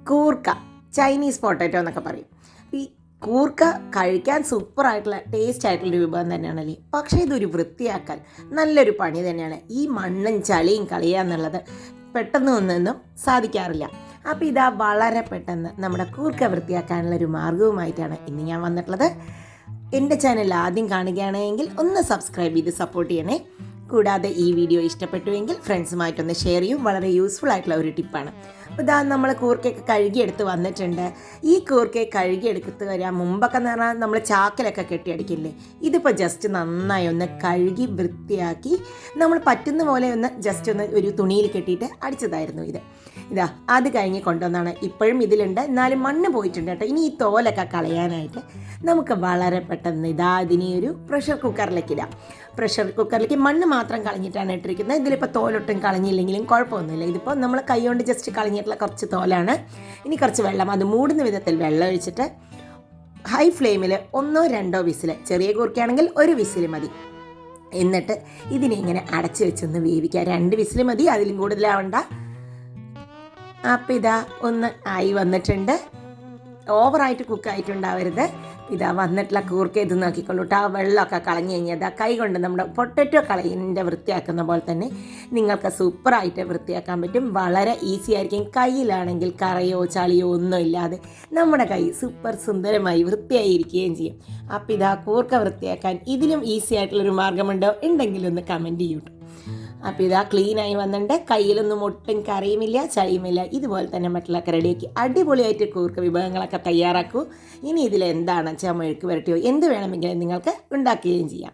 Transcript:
കൂർക്ക, Chinese potato എന്നൊക്കെ പറയും. ഈ കൂർക്ക കഴിക്കാൻ സൂപ്പറായിട്ടുള്ള ടേസ്റ്റ് ആയിട്ടുള്ള വിഭവം തന്നെയാണല്ലേ. പക്ഷേ ഇതൊരു വൃത്തിയാക്കാൻ നല്ലൊരു പണി തന്നെയാണ്. ഈ മണ്ണും ചളിയും കളയുക എന്നുള്ളത് പെട്ടെന്ന് ഒന്നും സാധിക്കാറില്ല. അപ്പോൾ ഇതാ വളരെ പെട്ടെന്ന് നമ്മുടെ കൂർക്ക വൃത്തിയാക്കാനുള്ളൊരു മാർഗവുമായിട്ടാണ് ഇന്ന് ഞാൻ വന്നിട്ടുള്ളത്. എൻ്റെ ചാനൽ ആദ്യം കാണുകയാണെങ്കിൽ ഒന്ന് സബ്സ്ക്രൈബ് ചെയ്ത് സപ്പോർട്ട് ചെയ്യണേ. കൂടാതെ ഈ വീഡിയോ ഇഷ്ടപ്പെട്ടുവെങ്കിൽ ഫ്രണ്ട്സുമായിട്ടൊന്ന് ഷെയർ ചെയ്യും. വളരെ യൂസ്ഫുൾ ആയിട്ടുള്ള ഒരു ടിപ്പാണ്. അപ്പോൾ ഇതാ നമ്മൾ കൂർക്കയൊക്കെ കഴുകിയെടുത്ത് വന്നിട്ടുണ്ട്. ഈ കൂർക്കയെ കഴുകിയെടുത്ത് വരാൻ മുമ്പൊക്കെ എന്ന് പറഞ്ഞാൽ നമ്മൾ ചാക്കിലൊക്കെ കെട്ടിയടിക്കില്ലേ, ഇതിപ്പോൾ ജസ്റ്റ് നന്നായി ഒന്ന് കഴുകി വൃത്തിയാക്കി നമ്മൾ പറ്റുന്ന പോലെ ഒന്ന് ജസ്റ്റ് ഒന്ന് ഒരു തുണിയിൽ കെട്ടിയിട്ട് അടിച്ചതായിരുന്നു ഇത്. ഇതാ അത് കഴിഞ്ഞ് കൊണ്ടുവന്നാണ്. ഇപ്പോഴും ഇതിലുണ്ട്, എന്നാലും മണ്ണ് പോയിട്ടുണ്ട് കേട്ടോ. ഇനി ഈ തോലൊക്കെ കളയാനായിട്ട് നമുക്ക് വളരെ പെട്ടെന്ന് ഇതിനെ ഒരു പ്രഷർ കുക്കറിലേക്ക് ഇടാം. പ്രഷർ കുക്കറിലേക്ക് മണ്ണ് മാത്രം കളഞ്ഞിട്ടാണ് ഇട്ടിരിക്കുന്നത്. ഇതിലിപ്പോൾ തോലൊട്ടും കളഞ്ഞില്ലെങ്കിലും കുഴപ്പമൊന്നുമില്ല. ഇതിപ്പോൾ നമ്മൾ കൈ കൊണ്ട് ജസ്റ്റ് കളഞ്ഞിട്ടുള്ള കുറച്ച് തോലാണ്. ഇനി കുറച്ച് വെള്ളം, അത് മൂടുന്ന വിധത്തിൽ വെള്ളം ഒഴിച്ചിട്ട് ഹൈ ഫ്ലെയിമിൽ 1-2 വിസിൽ, ചെറിയ കൂർക്കയാണെങ്കിൽ 1 വിസിൽ മതി. എന്നിട്ട് ഇതിനെ ഇങ്ങനെ അടച്ച് വെച്ചൊന്ന് വേവിക്കുക. 2 വിസിൽ മതി, അതിലും കൂടുതലാവണ്ട. അപ്പം ഇതാ ഒന്ന് ആയി വന്നിട്ടുണ്ട്. ഓവറായിട്ട് കുക്കായിട്ടുണ്ടാവരുത്. ഇതാ വന്നിട്ടുള്ള കൂർക്ക ഇത് നോക്കിക്കൊള്ളൂ കേട്ടോ. ആ വെള്ളമൊക്കെ കളഞ്ഞ് കഴിഞ്ഞാൽ കൈ കൊണ്ട് നമ്മുടെ പൊട്ടറ്റോ കളയിൻ്റെ വൃത്തിയാക്കുന്ന പോലെ തന്നെ നിങ്ങൾക്ക് സൂപ്പറായിട്ട് വൃത്തിയാക്കാൻ പറ്റും. വളരെ ഈസി ആയിരിക്കും. കയ്യിലാണെങ്കിൽ കറയോ ചളിയോ ഒന്നും ഇല്ലാതെ നമ്മുടെ കൈ സൂപ്പർ സുന്ദരമായി വൃത്തിയായിരിക്കുകയും ചെയ്യും. അപ്പം ഇതാ കൂർക്ക വൃത്തിയാക്കാൻ ഇതിലും ഈസി ആയിട്ടുള്ളൊരു മാർഗ്ഗമുണ്ടോ ഉണ്ടെങ്കിൽ ഒന്ന് കമൻറ്റ് ചെയ്യൂ. അപ്പോൾ ഇതാ ക്ലീനായി വന്നിട്ടുണ്ട്. കയ്യിലൊന്നും ഒട്ടും കറിയുമില്ല ചളിയുമില്ല. ഇതുപോലെ തന്നെ മറ്റുള്ളൊക്കെ റെഡിയാക്കി അടിപൊളിയായിട്ട് കൂർക്ക വിഭവങ്ങളൊക്കെ തയ്യാറാക്കൂ. ഇനി ഇതിലെന്താണ് മെഴുക്ക് വരട്ടിയോ എന്ത് വേണമെങ്കിലും നിങ്ങൾക്ക് ഉണ്ടാക്കുകയും ചെയ്യാം.